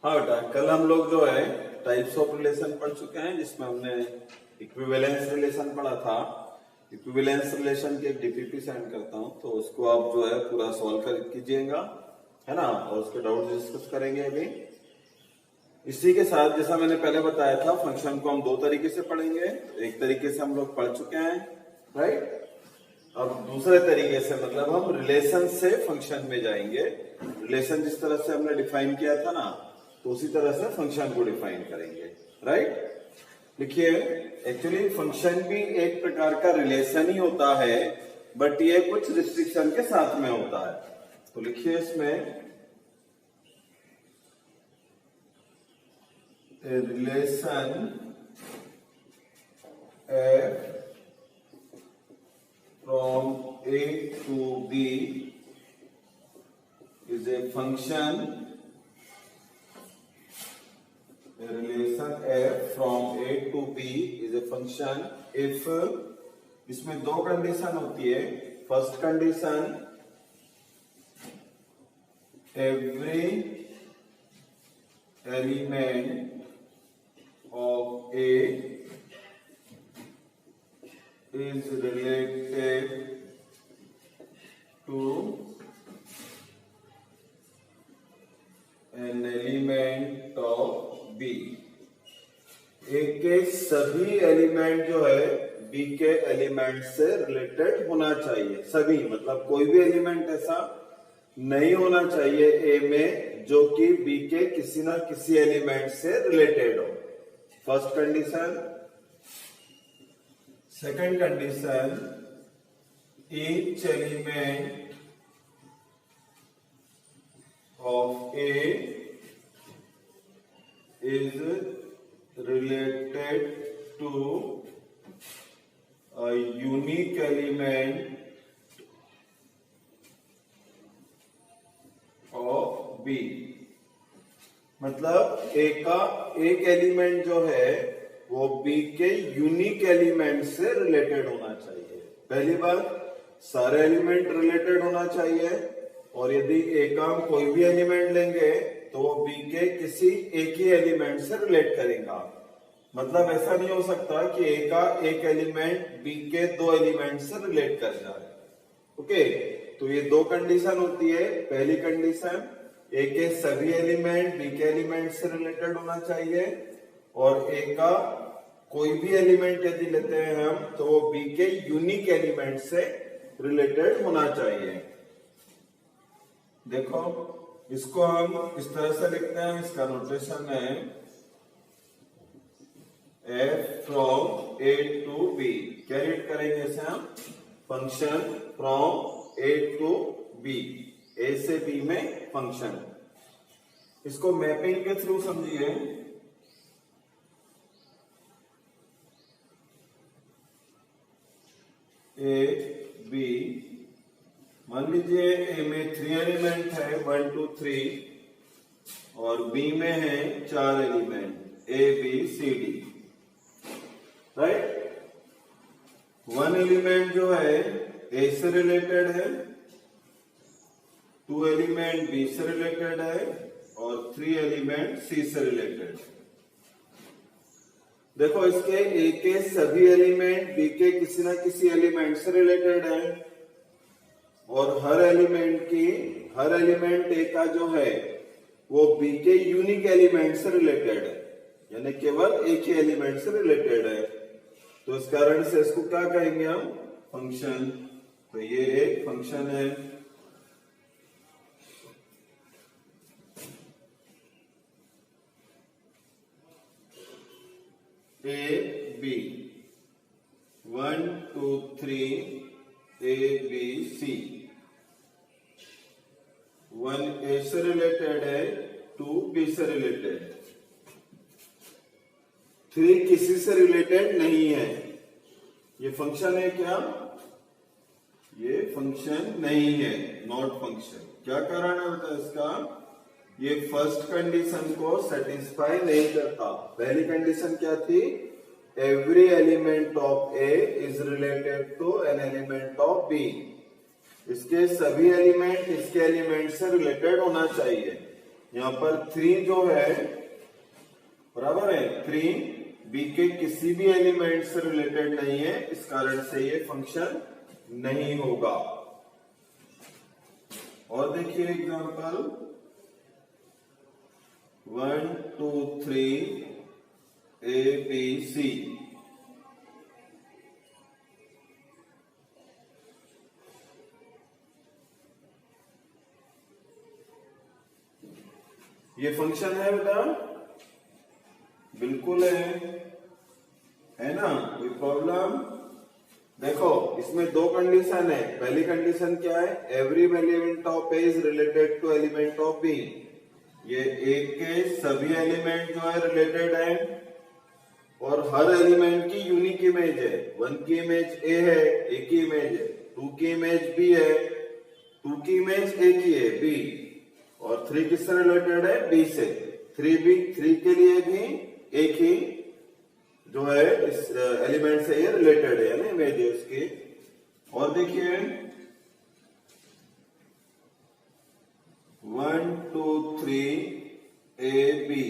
हाँ बेटा, कल हम लोग जो है टाइप्स ऑफ रिलेशन पढ़ चुके हैं, जिसमें हमने इक्विवेलेंस रिलेशन पढ़ा था। इक्विवेलेंस रिलेशन की एक डीपीपी सेंड करता हूँ, तो उसको आप जो है पूरा सॉल्व कर कीजिएगा, है ना, और उसके डाउट डिस्कस करेंगे अभी। इसी के साथ जैसा मैंने पहले बताया था, फंक्शन को हम दो तरीके से पढ़ेंगे। एक तरीके से हम लोग पढ़ चुके हैं, राइट। अब दूसरे तरीके से मतलब हम रिलेशन से फंक्शन में जाएंगे। रिलेशन जिस तरह से हमने डिफाइन किया था ना, तो उसी तरह से फंक्शन को डिफाइन करेंगे, राइट। देखिए, एक्चुअली फंक्शन भी एक प्रकार का रिलेशन ही होता है, बट ये कुछ रिस्ट्रिक्शन के साथ में होता है। तो लिखिए इसमें relation f from A to B is a function. A relation f from A to B is a function if इसमें दो कंडीशन होती है। First condition, every element of A is related to an element of B। A के सभी element जो है B के element से रिलेटेड होना चाहिए। सभी मतलब कोई भी एलिमेंट ऐसा नहीं होना चाहिए A में जो कि B के किसी ना किसी एलिमेंट से रिलेटेड हो। First condition. Second condition, each element of A is related to a unique element of B। मतलब A का एक एलिमेंट जो है वो B के यूनिक एलिमेंट से रिलेटेड होना चाहिए। पहली बात, सारे एलिमेंट रिलेटेड होना चाहिए, और यदि A का हम कोई भी एलिमेंट लेंगे तो वो B के किसी एक ही एलिमेंट से रिलेट करेगा। मतलब ऐसा नहीं हो सकता कि A का एक एलिमेंट B के दो एलिमेंट से रिलेट कर जाए। ओके, तो ये दो कंडीशन होती है। पहली कंडीशन, A के सभी एलिमेंट B के एलिमेंट से रिलेटेड होना चाहिए, और A का कोई भी एलिमेंट यदि लेते हैं हम तो वो B के यूनिक एलिमेंट से रिलेटेड होना चाहिए। देखो, इसको हम इस तरह से लिखते हैं, इसका नोटेशन है f from A to B। क्या रीड करेंगे इसे हम? Function from A to B, A से B में फंक्शन। इसको मैपिंग के थ्रू समझिए। A B, मान लीजिए A में 3 एलिमेंट है, 1 2 3, और B में है 4 element A B C D, right. 1 element जो है A से रिलेटेड है, 2 एलिमेंट B से रिलेटेड है, और 3 एलिमेंट C से रिलेटेड है। देखो, इसके A के सभी एलिमेंट B के किसी ना किसी एलिमेंट से रिलेटेड है, और हर एलिमेंट A का जो है वो B के यूनिक एलिमेंट से रिलेटेड है, यानी केवल एक ही एलिमेंट से रिलेटेड है। तो इस कारण से इसको क्या कहेंगे हम? फंक्शन। तो ये एक फंक्शन है। A B 1 2 3 A B C, 1 A से रिलेटेड है, 2 B से रिलेटेड है, 3 किसी से रिलेटेड नहीं है। ये फंक्शन है क्या? ये फंक्शन नहीं है, नॉट फंक्शन। क्या कारण है बेटा इसका? ये फर्स्ट कंडीशन को सेटिस्फाई नहीं करता। पहली कंडीशन क्या थी? Every element of A is related to an element of B। इसके सभी एलिमेंट इसके एलिमेंट से रिलेटेड होना चाहिए। यहाँ पर 3 जो है बराबर है 3 बी के किसी भी एलिमेंट से रिलेटेड नहीं है, इस कारण से ये फंक्शन नहीं होगा। और देखिए एग्जांपल 1 2 3 ए बी सी। ये फंक्शन है बेटा, बिल्कुल है ना, कोई प्रॉब्लम? देखो इसमें दो कंडीशन है। पहली कंडीशन क्या है, every element of A is related to element of B. ये ए के सभी एलिमेंट जो है रिलेटेड है और हर एलिमेंट की यूनिक इमेज है। 1 की इमेज ए है, ए की इमेज है, 2 की इमेज बी है, 2 की इमेज ए की है बी, और 3 किससे रिलेटेड है, बी से। 3 के लिए भी एक ही जो है इस एलिमेंट से ये रिलेटेड है ना, इमेज है उसकी। और देखिए 1 2 3 ए बी,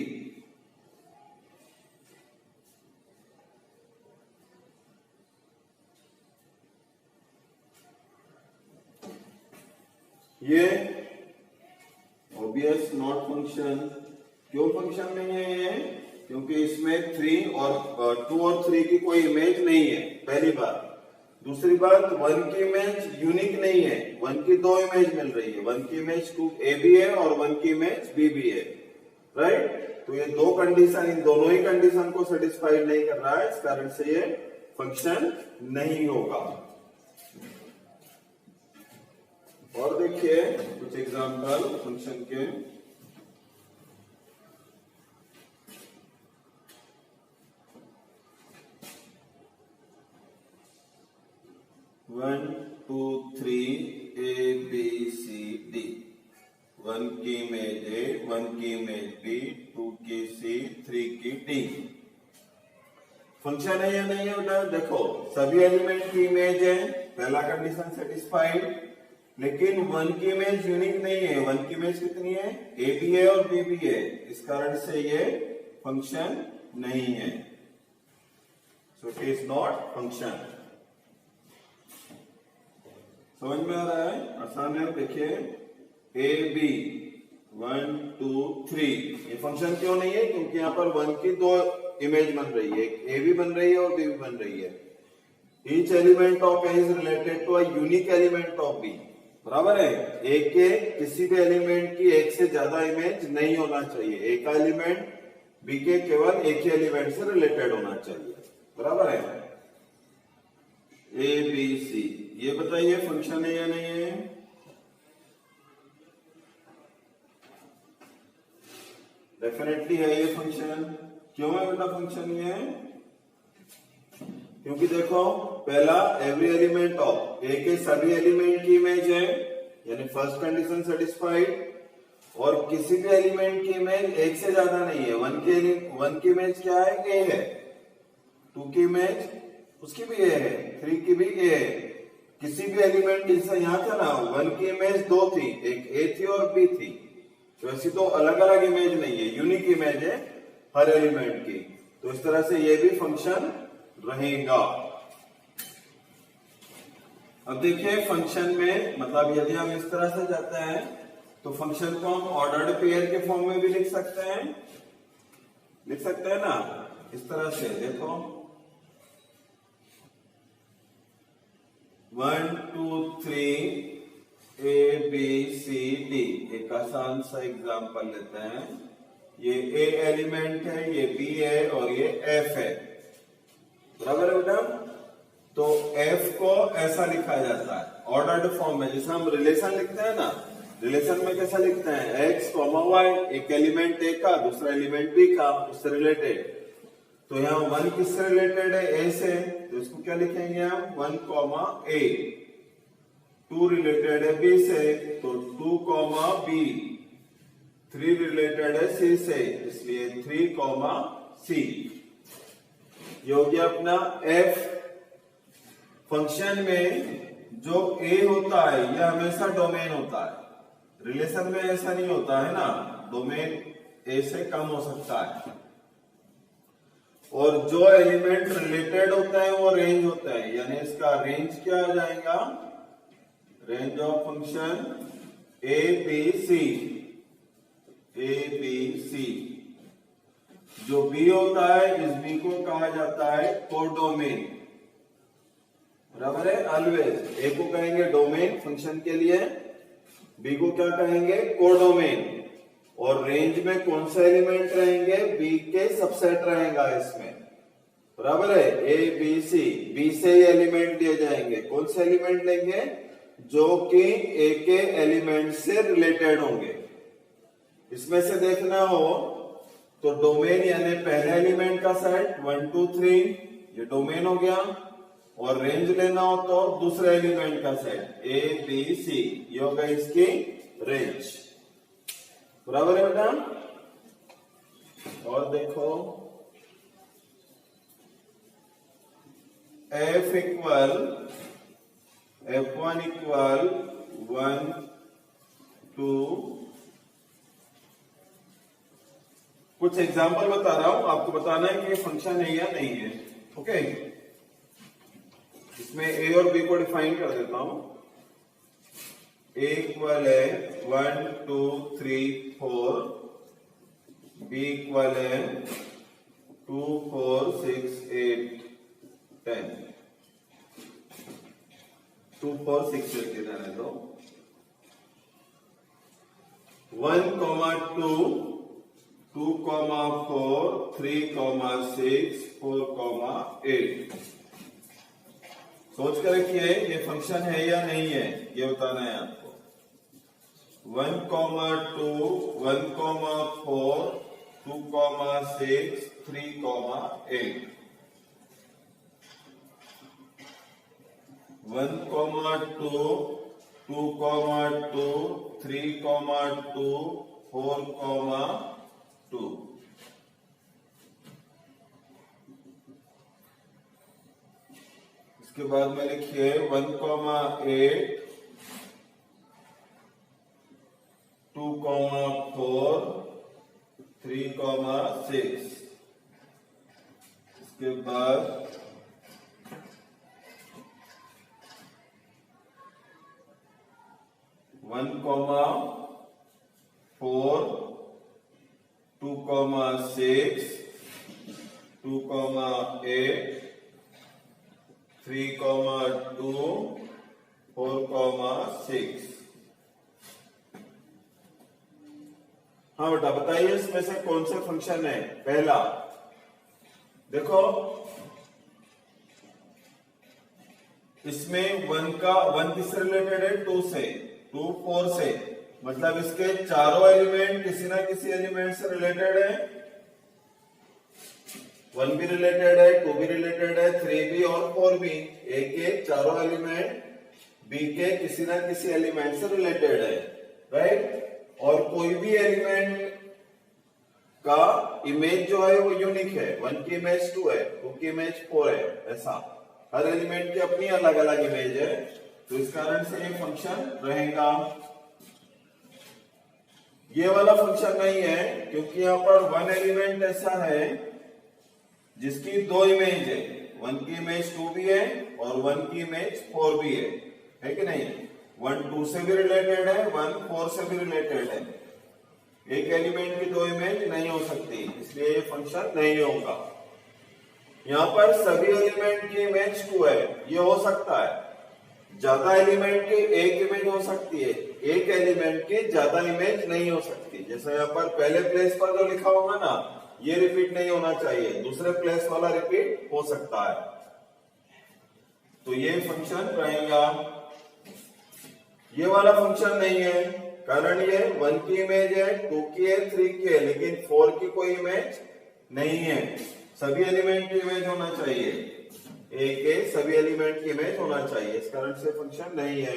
ये ऑब्वियस नॉट फंक्शन। क्यों फंक्शन नहीं है ये? क्योंकि इसमें 3 और 2 और 3 की कोई इमेज नहीं है, पहली बात। दूसरी बात 1 की इमेज यूनिक नहीं है, 1 की 2 इमेज मिल रही है, 1 की इमेज 2 ए भी है और 1 की इमेज बी भी है, राइट। तो ये दो कंडीशन, इन दोनों ही कंडीशन को सेटिस्फाइड नहीं कर रहा है, इस कारण से ये फंक्शन नहीं होगा। और देखिए कुछ एग्जांपल फंक्शन के। 1 2 3 ए बी सी डी। 1 की इमेज ए, 1 की इमेज बी, 2 की सी, 3 की डी। फंक्शन है या नहीं है बेटा? देखो सभी एलिमेंट की इमेज है, पहला कंडीशन सेटिस्फाइड। लेकिन 1 की इमेज यूनिक नहीं है, 1 की इमेज कितनी है, ए भी है और बी भी है, इस कारण से ये फंक्शन नहीं है। So it is not function. समझ में आ रहा है? आसान है। देखिए ए बी 1 2 3, ये फंक्शन क्यों नहीं है? क्योंकि यहाँ पर 1 की 2 इमेज बन रही है, ए भी बन रही है और बी भी बन रही है। Each element of A is related to a unique element of B. बराबर है, ए के किसी भी एलिमेंट की एक से ज्यादा इमेज नहीं होना चाहिए, ए का एलिमेंट बी के केवल एक ही एलिमेंट से रिलेटेड होना चाहिए। बराबर है। ए बी सी, ये बताइए फंक्शन है या नहीं है? डेफिनेटली है ये फंक्शन। क्यों है बेटा फंक्शन ये? क्योंकि देखो पहला एवरी एलिमेंट ऑफ ए के सभी एलिमेंट की इमेज है, यानी फर्स्ट कंडीशन सेटिस्फाइड। और किसी भी एलिमेंट की इमेज एक से ज्यादा नहीं है। 1 की इमेज क्या है, ए है। 2 की इमेज उसकी भी ए है, 3 की भी ए है। किसी भी एलिमेंट, जैसे यहां था ना 1 की इमेज 2 थी, एक ए थी और बी थी, तो ऐसी तो अलग अलग इमेज नहीं है, यूनिक इमेज है हर एलिमेंट की। तो इस तरह से ये भी फंक्शन रहेगा। अब देखिए फंक्शन में, मतलब यदि हम इस तरह से जाते हैं तो फंक्शन को हम ऑर्डर्ड पेयर के फॉर्म में भी लिख सकते हैं, लिख सकते हैं ना, इस तरह से। देखो 1 2 3 ए बी सी डी। एक आसान सा एग्जांपल लेते हैं। ये ए एलिमेंट है, ये बी है और ये एफ है। बराबर है बेटा? तो एफ को ऐसा लिखा जाता है ऑर्डर्ड फॉर्म में, जैसे हम रिलेशन लिखते हैं ना, रिलेशन में कैसा लिखते हैं, एक्स कॉमा वाई, एक एलिमेंट ए का दूसरा एलिमेंट बी का, उससे रिलेटेड। तो यहाँ 1 किससे रिलेटेड है, ए से, तो इसको क्या लिखेंगे हम, 1 कॉमा ए। 2 रिलेटेड है बी से, तो 2 कॉमा बी। 3 रिलेटेड है सी से, इसलिए 3 कॉमा सी। ये हो गया अपना एफ। फंक्शन में जो ए होता है यह हमेशा डोमेन होता है, रिलेशन में ऐसा नहीं होता है ना। डोमेन ए से कम हो सकता है, और जो एलिमेंट रिलेटेड होता है वो रेंज होता है, यानी इसका रेंज क्या आ जाएगा, range of function A B C, A B C. जो बी होता है, इस बी को कहा जाता है कोडोमेन, बराबर है। ऑलवेज ए को कहेंगे डोमेन फंक्शन के लिए, बी को क्या कहेंगे, कोडोमेन। और रेंज में कौन से एलिमेंट रहेंगे, बी के सबसेट रहेगा इसमें, बराबर है। ए बी सी, बी से ही एलिमेंट दिए जाएंगे। कौन से एलिमेंट लेंगे, जो कि ए के एलिमेंट से रिलेटेड होंगे। इसमें से देखना हो तो डोमेन यानी पहले एलिमेंट का सेट 1 2 3, ये डोमेन हो गया। और रेंज लेना हो तो दूसरे एलिमेंट का सेट ए बी सी, ये होगा इसकी रेंज, बराबर है बेटा। और देखो f इक्वल f1 इक्वल 1 2, कुछ एग्जांपल बता रहा हूं, आपको बताना है कि ये फंक्शन है या नहीं है। ओके, इसमें ए और बी को डिफाइन कर देता हूं। ए इक्वल है 1 2 3 4, बी इक्वल है 2 4 6 8 10, 2 4 6 8 रहने दो। 1 2 2 4 3 6 4 8। सोच कर रखिए ये फंक्शन है या नहीं है, ये बताना है आपको। 1 2 1 4 2 6 3 8, 1 2 2 2 3 2 4 2। इसके बाद में लिखिए 1 8 2 4 3 6। इसके बाद 1 4 2 6 2 8 3 2 4 6। हाँ बेटा बताइए इसमें से कौन से फंक्शन है। पहला देखो, इसमें 1 किससे रिलेटेड है, 2 से, 2 4 से, मतलब इसके चारों एलिमेंट किसी ना किसी एलिमेंट से रिलेटेड है। 1 भी रिलेटेड है, 2 भी रिलेटेड है, 3 भी और 4 भी। ए के चारों एलिमेंट बी के किसी ना किसी एलिमेंट से रिलेटेड है, राइट। और कोई भी एलिमेंट का इमेज जो है वो यूनिक है। 1 की इमेज 2 है, 2 की इमेज 4 है, ऐसा हर एलिमेंट की अपनी अलग अलग इमेज है। तो इस कारण से ये फंक्शन रहेगा। ये वाला फंक्शन नहीं है, क्योंकि यहां पर 1 एलिमेंट ऐसा है जिसकी 2 इमेज है। 1 की इमेज 2 भी है और 1 की इमेज 4 भी है कि नहीं। 1 2 से भी रिलेटेड है, 1 4 से भी रिलेटेड है। एक एलिमेंट की 2 इमेज नहीं हो सकती, इसलिए ये फंक्शन नहीं होगा। यहां पर सभी एलिमेंट की इमेज 2 है, ये हो सकता है। ज्यादा एलिमेंट की एक इमेज हो सकती है, एक एलिमेंट की ज्यादा इमेज नहीं हो सकती। जैसे यहाँ पर पहले प्लेस पर जो लिखा होगा ना, ये रिपीट नहीं होना चाहिए, दूसरे प्लेस वाला रिपीट हो सकता है। तो ये फंक्शन रहेगा। ये वाला फंक्शन नहीं है, कारण ये 1 की इमेज है, 2 की है, 3 की है, लेकिन 4 की कोई इमेज नहीं है। सभी एलिमेंट की इमेज होना चाहिए, ए के सभी एलिमेंट की इमेज होना चाहिए, इस कारण से फंक्शन नहीं है।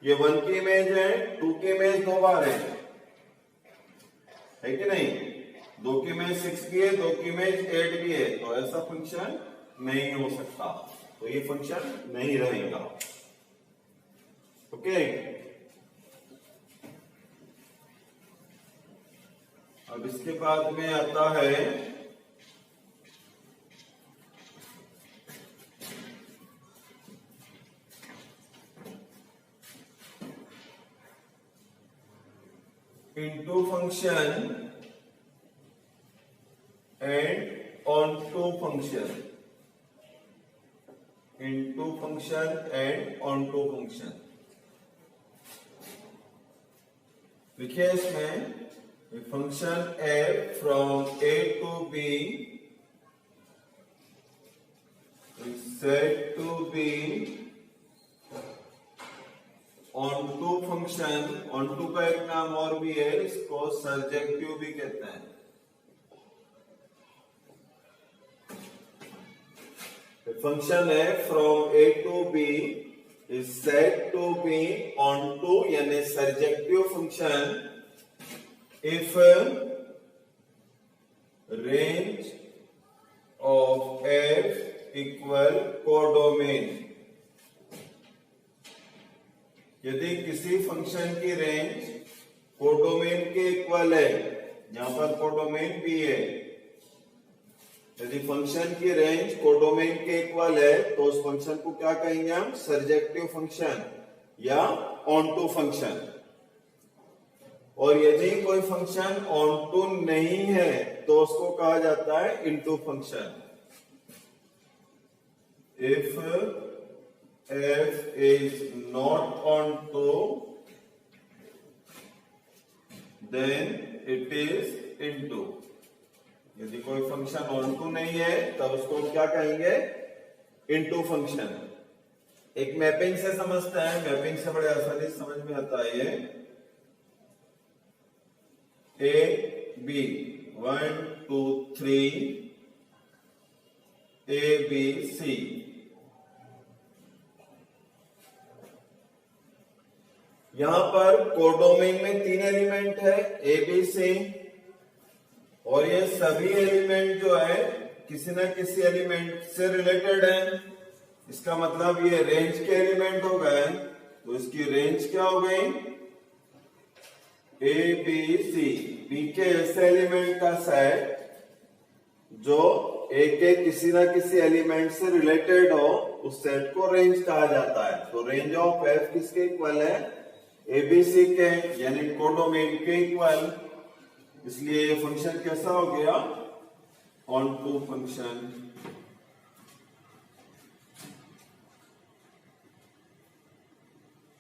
ये 1 की इमेज है, 2 की इमेज 2 बार है कि नहीं। 2 की इमेज 6 भी है, 2 की इमेज 8 भी है, तो ऐसा फंक्शन नहीं हो सकता। तो ये फंक्शन नहीं रहेगा। ओके अब इसके बाद में आता है into function and onto function, into function and onto function। लिखिए इसमें function f from a to b is said to be onto function. onto का एक नाम और भी है, इसको सर्जेक्टिव भी कहते हैं। फंक्शन है from A to B is said to be onto यानी surjective function if range of f equal codomain. यदि किसी फंक्शन की रेंज कोडोमेन के इक्वल है, यहां पर कोडोमेन भी है, यदि फंक्शन की रेंज कोडोमेन के इक्वल है तो उस फंक्शन को क्या कहेंगे हम? सर्जेक्टिव फंक्शन या ऑनटू फंक्शन। और यदि कोई फंक्शन ऑनटू नहीं है तो उसको कहा जाता है into function. If f is not onto then it is into। यदि कोई फंक्शन onto नहीं है तब उसको क्या कहेंगे? into function. एक मैपिंग से समझते हैं, मैपिंग से बड़े आसानी से समझ में आता है। ये a b 1 2 3 a b c। यहां पर कोडोमेन में 3 एलिमेंट है ए बी सी, और ये सभी एलिमेंट जो है किसी न किसी एलिमेंट से रिलेटेड है। इसका मतलब ये रेंज के एलिमेंट हो गए, तो इसकी रेंज क्या हो गई? ए बी सी। बी के ऐसे एलिमेंट का सेट जो ए के किसी न किसी एलिमेंट से रिलेटेड हो, उस सेट को रेंज कहा जाता है। तो रेंज ऑफ एफ किसके इक्वल है? एबीसी के, यानी कोडोमेन के इक्वल। इसलिए ये फंक्शन कैसा हो गया? Onto function.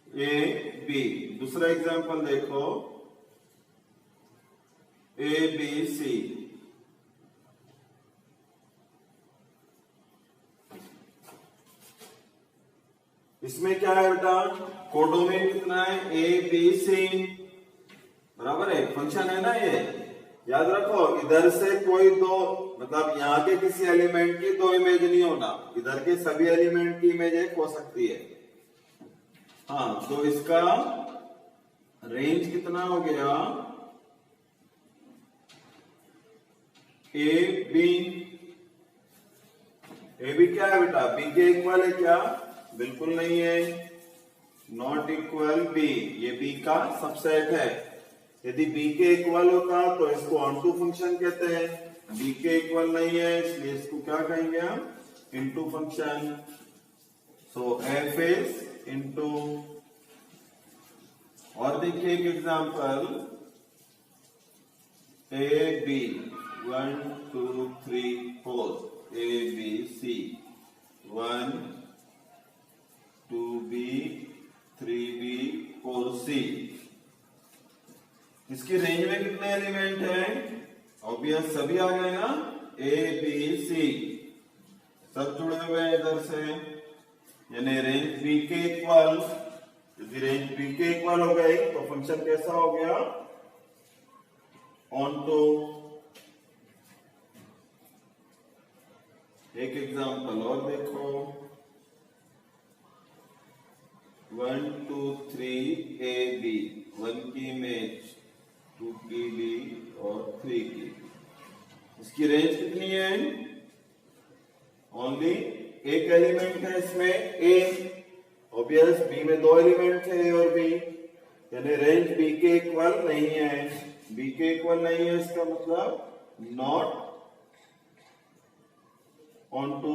A B. दूसरा एग्जांपल देखो, ए बी सी। इसमें क्या है बेटा? कोडोमेन कितना है? ए बी सी, बराबर है। फंक्शन है ना ये, याद रखो। इधर से कोई दो, मतलब यहाँ के किसी एलिमेंट की दो इमेज नहीं होना, इधर के सभी एलिमेंट की इमेज एक हो सकती है। हाँ, तो इसका रेंज कितना हो गया? A B. ए बी क्या है बेटा? बी के इक्वल है क्या? बिल्कुल नहीं है, नॉट इक्वल बी। ये बी का सबसेट है। यदि बी के इक्वल होता तो इसको ऑनटू फंक्शन कहते हैं। बी के इक्वल नहीं है, इसलिए इसको क्या कहेंगे हम? Into function. So F is into. और देखिए एक example, A B 1 2 3 4 A B C 1 2b 3b 4c। इसकी रेंज में कितने एलिमेंट हैं? ऑब्वियस सभी आ गए ना, ए बी सी सब जुड़े हुए हैं इधर से, यानी रेंज बी के इक्वल। यदि रेंज बी के इक्वल हो गई तो फंक्शन कैसा हो गया? ऑनटू। एक एग्जांपल और देखो, 1 2 3 ए बी, 1 की इमेज, 2 की बी और 3 की। इसकी रेंज कितनी है? ओनली एक एलिमेंट है इसमें, ए। ऑब्वियस बी में 2 एलिमेंट थे, ए और बी, यानी रेंज बी के इक्वल नहीं है। बी के इक्वल नहीं है, इसका मतलब not onto,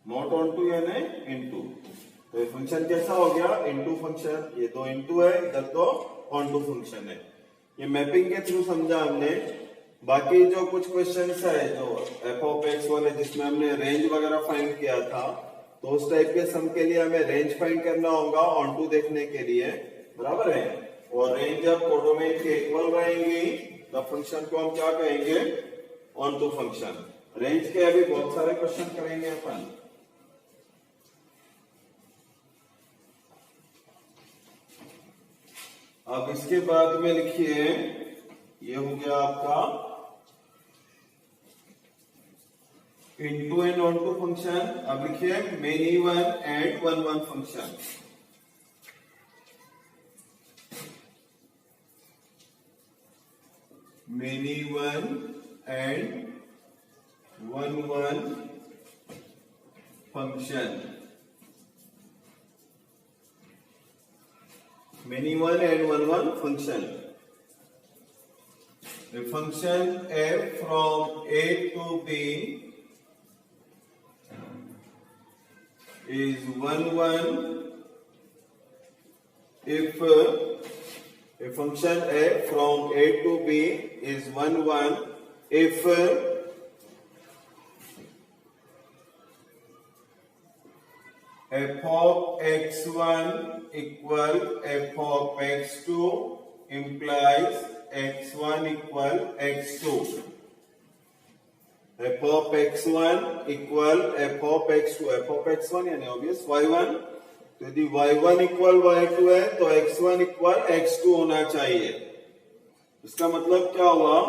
not onto यानी इनटू। तो ये फंक्शन कैसा हो गया? Into function. ये तो इनटू है, इधर तो ऑन टू फंक्शन है। ये मैपिंग के थ्रू समझा हमने। बाकी जो कुछ क्वेश्चंस है जो एफ ऑफ एक्स वाले, जिसमें हमने रेंज वगैरह फाइंड किया था, तो उस टाइप के सम के लिए हमें रेंज फाइंड करना होगा ऑन टू देखने के लिए, बराबर है। और रेंज जब कोडोमेन के इक्वल रहेंगी तब फंक्शन को हम क्या कहेंगे? On to function. रेंज के अभी बहुत सारे क्वेश्चन करेंगे अपन। अब इसके बाद में लिखिए, ये हो गया आपका into and onto function. अब लिखिए many one and one one function. Many one and one one function. Many one and one one function. The function f from a to b is 1 1 if a function f from a to b is 1 1 if f of x1 equal f of x2 implies x1 equal x2। f of x1 equal f of x2, f of x1 यानी obvious y1, तो यदि y1 equal y2 है तो x1 equal x2 होना चाहिए। इसका मतलब क्या हुआ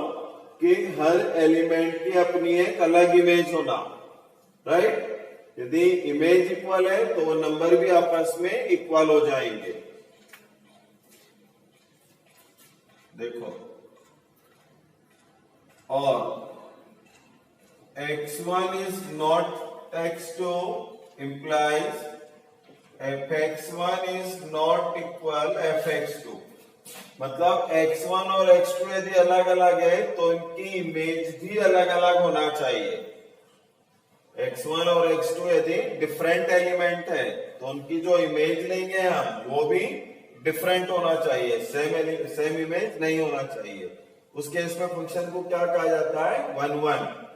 कि हर एलिमेंट की अपनी एक अलग इमेज होना, राइट। यदि इमेज इक्वल है तो वो नंबर भी आपस में इक्वल हो जाएंगे। देखो, और x1 is not x2 implies fx1 is not equal fx2। मतलब x1 और x2 यदि अलग अलग है तो इनकी इमेज भी अलग अलग होना चाहिए। x1 और x2 यदि डिफरेंट एलिमेंट है तो उनकी जो इमेज लेंगे हम वो भी डिफरेंट होना चाहिए, सेम इमेज नहीं होना चाहिए। उस केस में फंक्शन को क्या कहा जाता है? 1 1।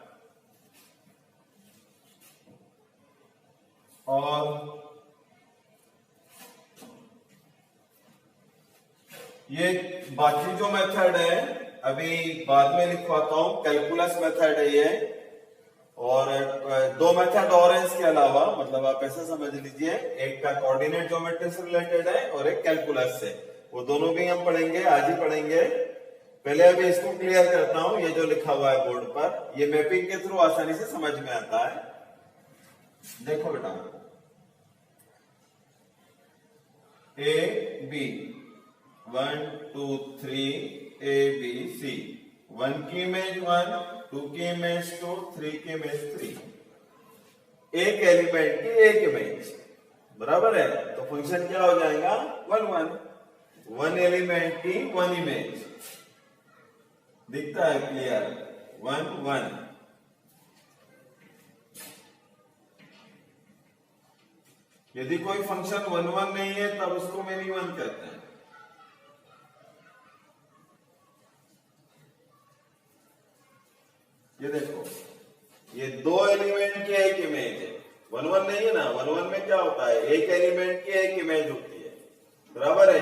और ये बाकी जो मेथड है अभी बाद में लिखवाता हूं, कैलकुलस मेथड है ये। और दो मेथड और है इसके अलावा, मतलब आप ऐसा समझ लीजिए, एक का कोऑर्डिनेट ज्योमेट्री से रिलेटेड है और एक कैलकुलस से। वो दोनों भी हम पढ़ेंगे, आज ही पढ़ेंगे। पहले अभी इसको क्लियर करता हूं। ये जो लिखा हुआ है बोर्ड पर, ये मैपिंग के थ्रू आसानी से समझ में आता है। देखो बेटा, ए बी 1 2 3 ए बी सी, 1 की इमेज 1, 2 की इमेज 2, 3 की इमेज 3। एक एलिमेंट की एक इमेज, बराबर है। तो फंक्शन क्या हो जाएगा? 1 1। 1 एलिमेंट की 1 इमेज, दिखता है क्लियर? 1 1। यदि कोई फंक्शन 1 1 नहीं है तब उसको मेनी वन कहते हैं। ये देखो, ये दो एलिमेंट की एक इमेज है। 1 1 नहीं है ना, 1 1 में क्या होता है? एक एलिमेंट की एक इमेज होती है, बराबर है।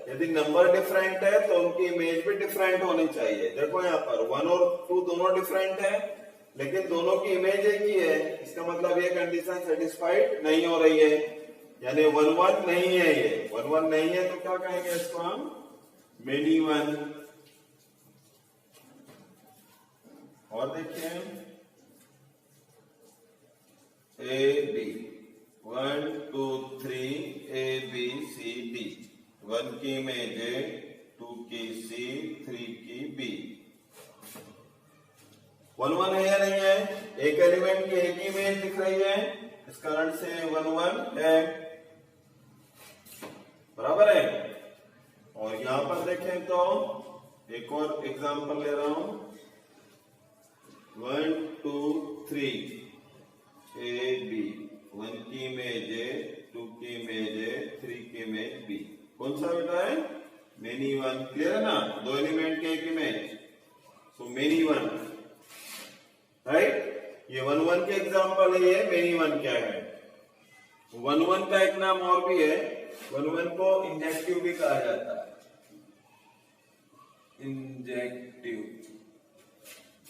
यदि नंबर डिफरेंट है तो उनकी इमेज भी डिफरेंट होनी चाहिए। देखो यहाँ पर 1 और 2 दोनों डिफरेंट है, लेकिन दोनों की इमेज एक ही है। इसका मतलब ये कंडीशन सेटिस्फाइड नहीं हो रही है, यानी 1 1 नहीं है। ये 1 1 नहीं है तो क्या कहेंगे इसको हम? Many one. और देखिए, A B 1 2 3 A B C D, 1 की इमेज है, 2 की सी, 3 की बी। 1 1 है या नहीं है? एक एलिमेंट की एक ही इमेज दिख रही है, इस कारण से 1 1 है, बराबर है। और यहां पर देखें तो एक और एग्जांपल ले रहा हूं, 1 2 3 ए बी, 1 की इमेज ए, 2 की इमेज ए, 3 की इमेज बी। कौन सा बेटा है? Many one. क्लियर है ना? दो एलिमेंट के एक image, so many one, right. ये 1 1 के एग्जांपल है, ये मेनी वन क्या है? 1 1 का एक नाम और भी है, 1 1 को इंजेक्टिव भी कहा जाता है, इंजेक्टिव,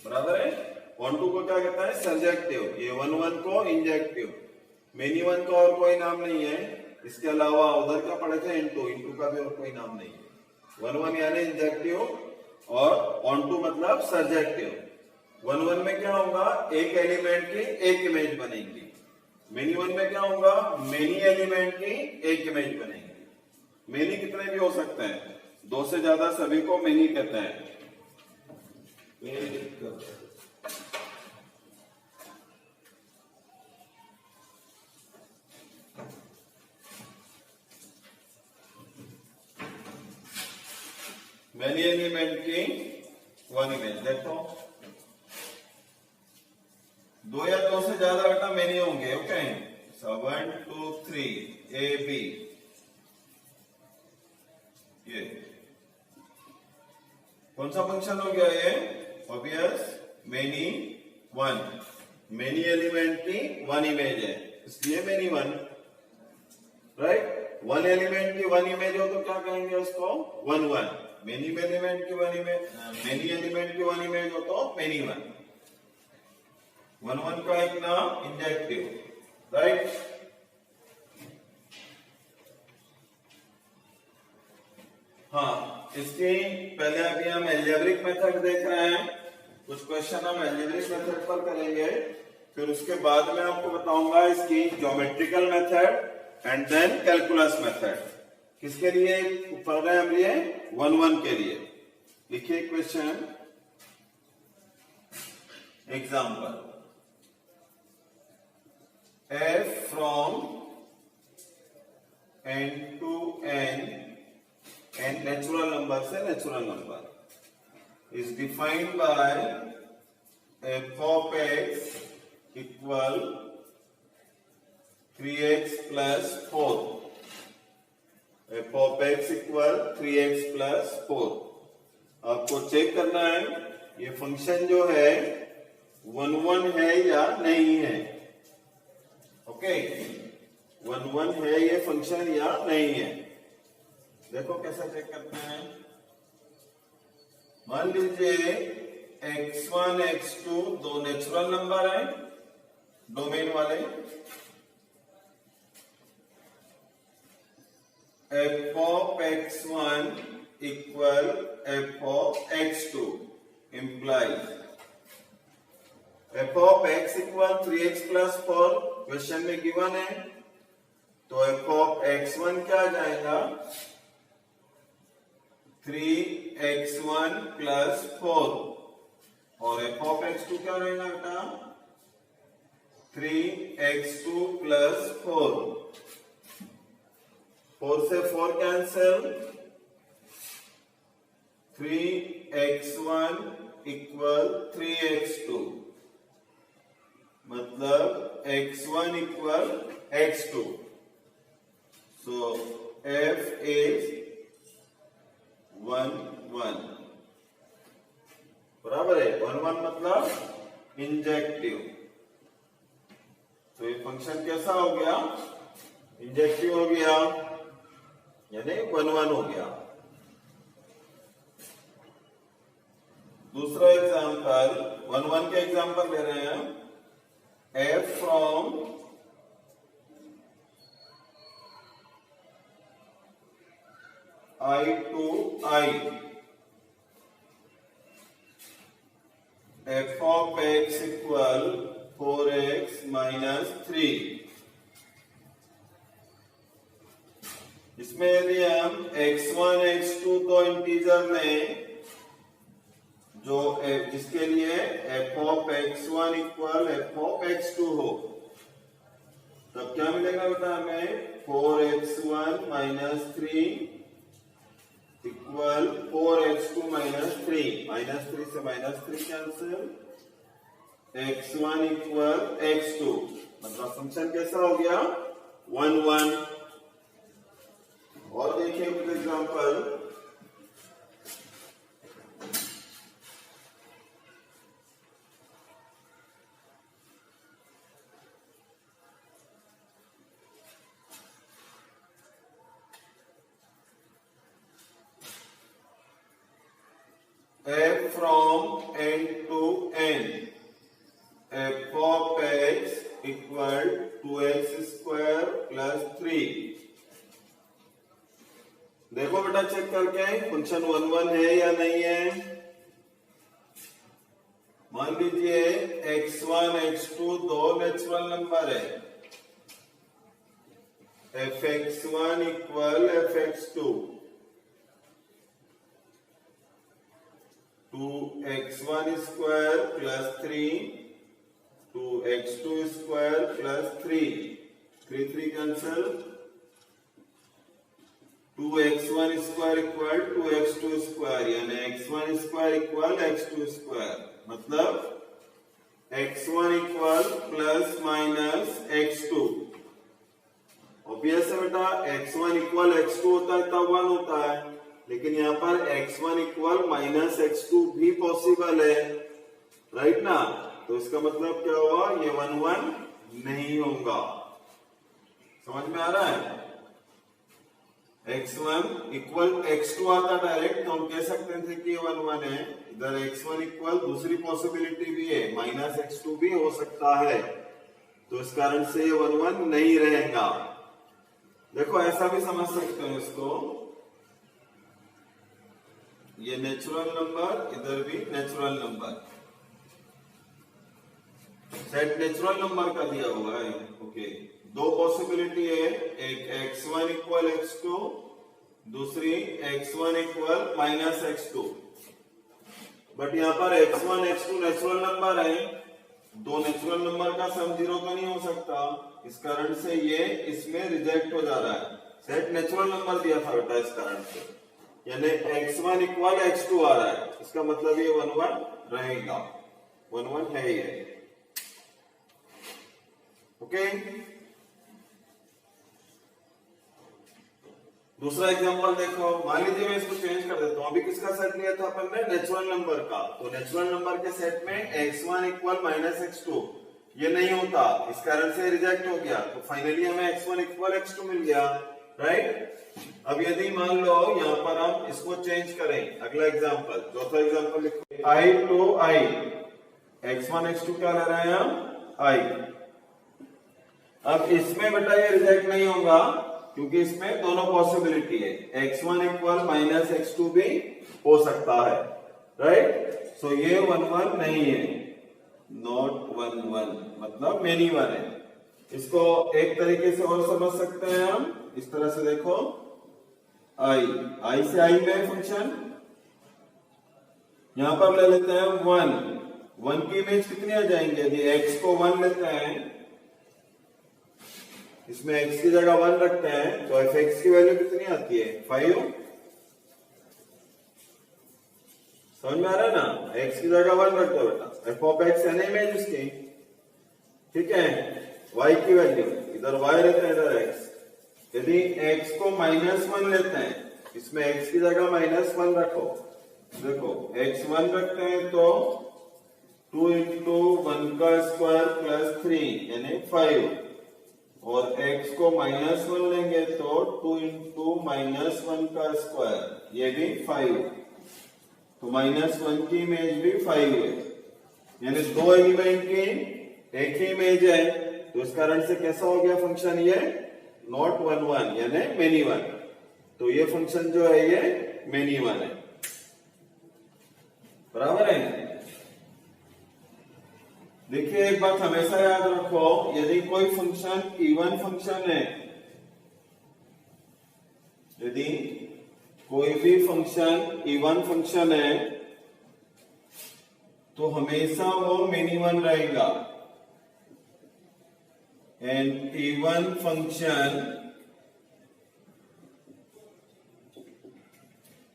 बराबर है। 1 2 को क्या कहता है? सर्जेक्टिव। ये 1 1 को इंजेक्टिव। मेनी वन का और कोई नाम नहीं है, इसके अलावा उधर का पढ़े थे इनटू, इनटू का भी और कोई नाम नहीं है। 1 1 यानी इंजेक्टिव और ऑन टू मतलब सर्जेक्टिव। 1 1 में क्या होगा? एक एलिमेंट की एक इमेज बनेगी। मेनी वन में क्या होगा? मेनी एलिमेंट की एक इमेज बनेगी। मेनी कितने भी हो सकते हैं, 2 से ज्यादा सभी को मेनी कहते हैं। मेनी एलिमेंट की वन इमेज। देखो 2 या 2 से ज्यादा बेटा मेनी होंगे। ओके, 1 2 3 ए बी, ये कौन सा फंक्शन हो गया? ये obvious many one. Many element की वन इमेज है, इसलिए many one, right. One element की वन इमेज हो तो क्या कहेंगे उसको? 1 1। मेनी एलिमेंट की वन इमेज, मेनी एलिमेंट की वन इमेज हो तो मेनी वन। 1 1 का एक नाम इंजेक्टिव, राइट। हाँ, इसके पहले अभी हम एल्जेब्रिक मेथड देख रहे हैं, कुछ क्वेश्चन हम एल्जेब्रिक मेथड पर करेंगे, फिर उसके बाद में आपको बताऊंगा इसकी geometrical method and then calculus method. किसके लिए पढ़ रहे हैं हम? लिए 1 1 के लिए। लिखिए question, example, f from n to n, n natural number से natural number, is defined by f of x equal 3x plus 4, f of x equal 3x plus 4। आपको चेक करना है ये फंक्शन जो है 1 1 है या नहीं है। ओके, 1 1 है ये फंक्शन या नहीं है। देखो कैसा चेक करते हैं। मान लीजिए x1 x2 दो नेचुरल नंबर है डोमेन वाले, f of x1 equal f of x2 implies f of x equal 3x plus 4 question में गिवन है, तो f of x1 क्या आ जाएगा? 3x1 plus 4 और f of x2 क्या रहेगा बेटा? 3x2 plus 4। 4 से 4 कैंसिल, 3x1 इक्वल 3x2, मतलब x1 equal x2। So f is 1 1, बराबर है। 1 1 मतलब इंजेक्टिव। तो ये फंक्शन कैसा हो गया? इंजेक्टिव हो गया, यानी 1 1 हो गया। दूसरा एग्जांपल, 1 1 के एग्जांपल ले रहे हैं। f from I to I, f of x equal 4x minus 3। इसमें यदि हम x1 x2 तो इंटीजर में जो जिसके लिए f of x1 equal f of x2 हो, तब क्या मिलेगा बेटा हमें? 4x1 minus 3 equal equal 4x2 minus 3, -3 से -3 कैंसिल, x1 इक्वल x2, मतलब फंक्शन कैसा हो गया 1 1। और देखिए कुछ example, f from n to n, f of x equal 2x square plus 3। देखो बेटा चेक करके फंक्शन 1 1 है या नहीं है। मान लीजिए x1 x2 दो नेचुरल नंबर है, fx1 equal fx2, 2x1 square plus 3, 2x2 square plus 3, 3 cancel, 2x1 square equal 2x2 square, यानी x1 square equal x2 square, मतलब x1 equal plus minus x2। Obvious है बेटा, x1 इक्वल x2 होता है तब 1 होता है, लेकिन यहाँ पर x1 इक्वल माइनस x2 भी पॉसिबल है, राइट ना। तो इसका मतलब क्या हुआ, ये 1 1 नहीं होगा। समझ में आ रहा है। x1 इक्वल x2 आता डायरेक्ट तो हम कह सकते थे कि ये 1 1 है। इधर x1 इक्वल दूसरी पॉसिबिलिटी भी है, माइनस x2 भी हो सकता है, तो इस कारण से ये 1 1 नहीं रहेगा। देखो ऐसा भी समझ सकते हो इसको, ये नेचुरल नंबर, इधर भी natural number, set natural number का दिया हुआ है। ओके, दो पॉसिबिलिटी है, एक x1 इक्वल x2, दूसरी x1 equal minus x2। But यहाँ पर x1 x2 नेचुरल नंबर है, दो नेचुरल नंबर का सम 0 तो नहीं हो सकता, इस कारण से ये इसमें रिजेक्ट हो जा रहा है। सेट नेचुरल नंबर दिया था बेटा, इस कारण से, यानी x1 इक्वल x2 आ रहा है, इसका मतलब ये 1 1 रहेगा, 1 1 है ये। ओके, दूसरा एग्जांपल देखो, मान लीजिए मैं इसको चेंज कर देता हूं। अभी किसका सेट लिया था अपन ने, नेचुरल नंबर का, तो नेचुरल नंबर के सेट में x1 इक्वल माइनस x2 ये नहीं होता, इस कारण से रिजेक्ट हो गया, तो फाइनली हमें x1 इक्वल x2 मिल गया, राइट। अब यदि मान लो यहाँ पर हम इसको चेंज करें, अगला एग्जांपल, चौथा एग्जांपल लिखो, i to i, x1 x2 क्या ले रहे हैं हम, i। अब इसमें बेटा ये रिजेक्ट नहीं होगा, क्योंकि इसमें दोनों पॉसिबिलिटी है, x1 इक्वल माइनस x2 भी हो सकता है, राइट। सो ये 1 1 नहीं है, नॉट 1 1, मतलब मेनी 1 है। इसको एक तरीके से और समझ सकते हैं हम, इस तरह से देखो, i से i में फंक्शन, यहां पर ले लेते हैं 1 की इमेज कितनी आ जाएंगे, यदि x को 1 लेते हैं, इसमें x की जगह 1 रखते हैं, तो fx की वैल्यू कितनी आती है, 5। समझ में आ रहा है ना, x की जगह 1 रख दो बेटा, f ऑफ x है ना इमेज उसकी, ठीक है। y की वैल्यू, इधर y रहता है, इधर x। यदि x को -1 लेते हैं, इसमें x की जगह -1 रखो, देखो x 1 रखते हैं तो 2 इंटू 1 का स्क्वायर प्लस 3 यानी 5, और x को -1 लेंगे तो 2 इंटू -1 का स्क्वायर, ये भी 5, तो -1 की इमेज भी 5 है, यानी दो एलिमेंट की एक ही इमेज है, तो इस कारण से कैसा हो गया फंक्शन, ये नॉट 1 1 यानी मेनी 1। तो ये फंक्शन जो है ये मेनी 1 है, बराबर है। देखिए एक बात हमेशा याद रखो, यदि कोई फंक्शन इवन फंक्शन है, यदि कोई भी फंक्शन इवन फंक्शन है, तो हमेशा वो मेनी 1 रहेगा। And even function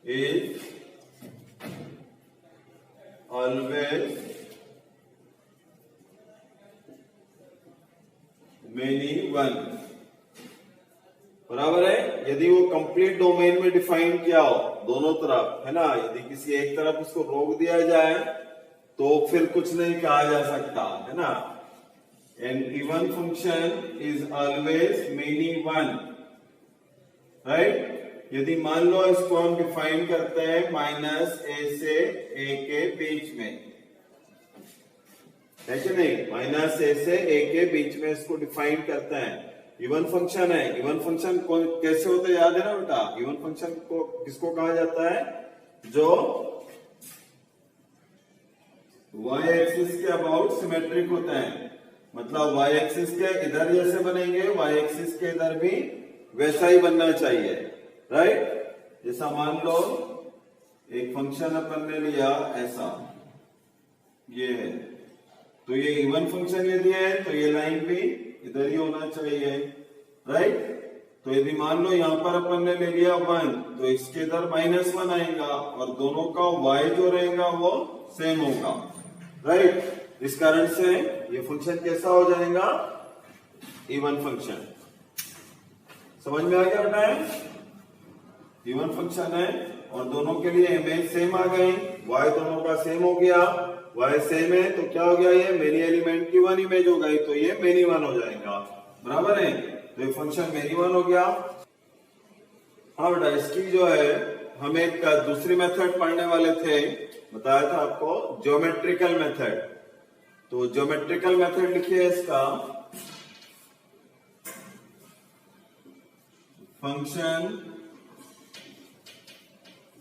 is always many one। बराबर है। यदि वो कंप्लीट डोमेन में डिफाइन किया हो दोनों तरफ, है ना, यदि किसी एक तरफ उसको रोक दिया जाए तो फिर कुछ नहीं कहा जा सकता, है ना। An even function is always many one, right. यदि मान लो इसको हम डिफाइन करते हैं माइनस ए से ए के बीच में, है कि नहीं, माइनस ए से ए के बीच में इसको डिफाइन करते हैं। इवन फंक्शन है। इवन फंक्शन कैसे होता है याद है ना बेटा। इवन फंक्शन को किसको कहा जाता है, जो वाई एक्सिस के अबाउट सिमेट्रिक होते हैं। मतलब वाई एक्सिस के इधर जैसे बनेंगे, वाई एक्सिस के इधर भी वैसा ही बनना चाहिए, राइट। जैसा मान लो एक फंक्शन अपन ने लिया ऐसा, ये है, तो ये इवन फंक्शन यदि है तो ये लाइन भी इधर ही होना चाहिए, राइट। तो यदि मान लो यहां पर अपन ने ले लिया 1, तो इसके इधर -1 आएगा और दोनों का y जो रहेगा वो सेम होगा, राइट। इस कारण से ये फंक्शन कैसा हो जाएगा, इवन फंक्शन। समझ में आ गया बेटा। इवन फंक्शन है और दोनों के लिए इमेज सेम आ गई, y दोनों का सेम हो गया, y सेम है तो क्या हो गया, ये मेनी एलिमेंट की 1 इमेज हो गई, तो ये मेनी 1 हो जाएगा, बराबर है। तो ये फंक्शन मेनी 1 हो गया। हाँ बेटा, इसकी जो है हम एक दूसरी मेथड पढ़ने वाले थे, बताया था आपको, ज्योमेट्रिकल मेथड। तो ज्योमेट्रिकल मेथड लिखिए इसका, function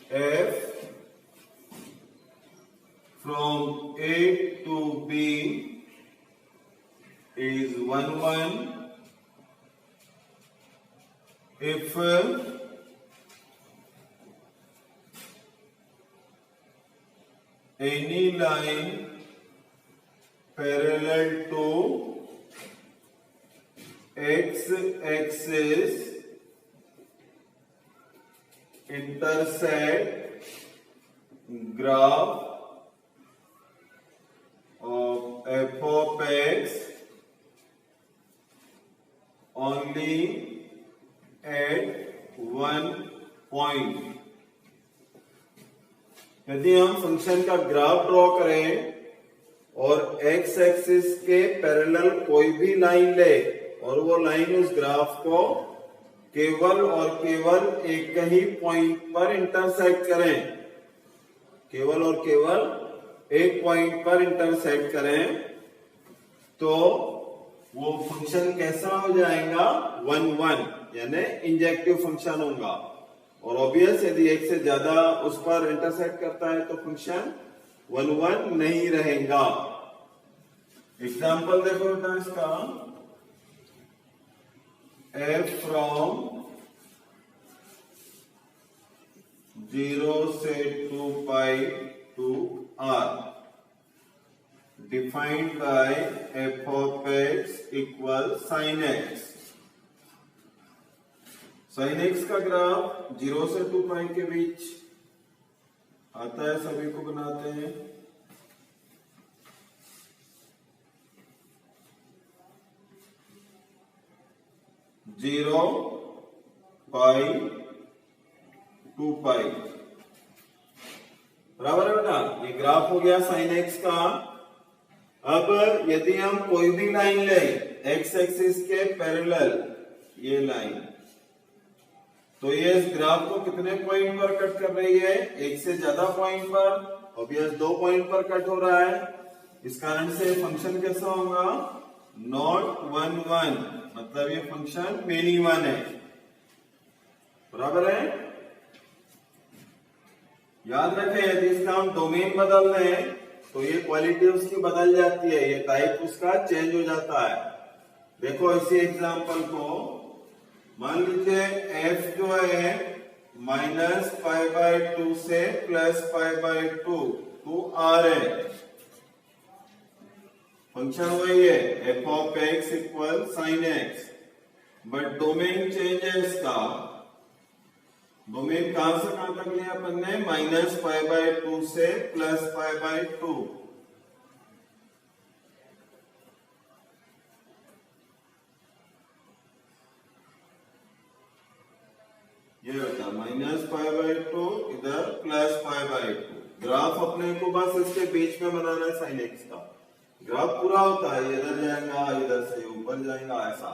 f from A to B is 1 1 if any line parallel to x axis intersect graph of f of x only at one point। यदि हम फंक्शन का ग्राफ ड्रॉ करें और x axis के parallel कोई भी लाइन ले और वो लाइन उस ग्राफ को केवल और केवल एक ही पॉइंट पर इंटरसेक्ट करें, केवल और केवल एक पॉइंट पर इंटरसेक्ट करें, तो वो फंक्शन कैसा हो जाएगा, 1 1, यानी इंजेक्टिव फंक्शन होगा। और ऑब्वियस यदि एक से ज्यादा उस पर इंटरसेक्ट करता है तो फंक्शन 1 1 नहीं रहेगा। एग्जाम्पल देखो बेटा इसका, f from 0 से 2 pi to r defined by f of x equal sin x। sin x का ग्राफ 0 से 2 pi के बीच आता है, सभी को बनाते हैं। जीरो पाई 2 पाई, बराबर है बेटा। ये ग्राफ हो गया साइन एक्स का। अब यदि हम कोई भी लाइन ले एक्स एक्सिस के पैरेलल, ये लाइन, तो ये इस ग्राफ को कितने पॉइंट पर कट कर रही है, एक से ज्यादा पॉइंट पर, ऑब्वियस 2 पॉइंट पर कट हो रहा है। इस कारण से फंक्शन कैसा होगा, नॉट 1 1, मतलब ये फंक्शन मेनी 1 है, बराबर है। याद रखें, यदि इसका हम डोमेन बदल रहे हैं तो ये क्वालिटी उसकी बदल जाती है, ये टाइप उसका चेंज हो जाता है। देखो इसी एग्जांपल को मान लीजिए f जो है -π/2 से +π/2 to r है, फंक्शन वही है f of x equal sin x, but domain change है इसका। डोमेन कहां से कहां तक लिया अपन ने, -π/2 से +π/2। ये होता -π/2 इधर +π/2। ग्राफ अपने को बस इसके बीच में बनाना है sin x का। ग्राफ पूरा होता है, इधर जाएगा, इधर से ऊपर जाएगा, ऐसा।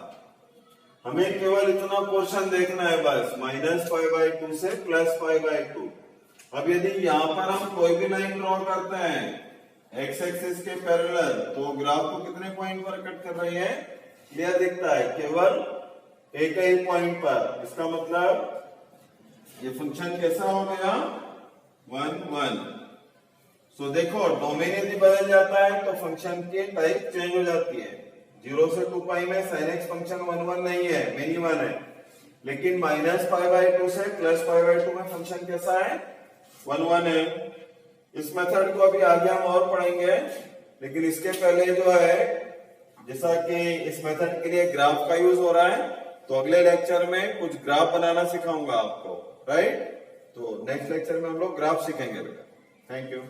हमें केवल इतना पोर्शन देखना है बस, -π/2 से +π/2। अब यदि यहाँ पर हम कोई भी लाइन ड्रॉ करते हैं x एक्सिस के पैरेलल, तो ग्राफ को कितने पॉइंट पर कट कर रही है, क्लियर दिखता है, केवल एक ही पॉइंट पर। इसका मतलब ये फंक्शन कैसा हो गया, 1 1। सो देखो डोमेन यदि बदल जाता है तो फंक्शन की टाइप चेंज हो जाती है। 0 से 2 पाई में sin x फंक्शन 1 1 नहीं है, मेनी 1 है, लेकिन -π/2 से +π/2 में फंक्शन कैसा है, 1 1 है। इस मेथड को अभी आगे हम और पढ़ेंगे, लेकिन इसके पहले जो है, जैसा कि इस मेथड के लिए ग्राफ का यूज हो रहा है, तो अगले लेक्चर में कुछ ग्राफ बनाना सिखाऊंगा आपको, राइट। तो नेक्स्ट लेक्चर में हम लोग ग्राफ सीखेंगे बेटा। Thank you.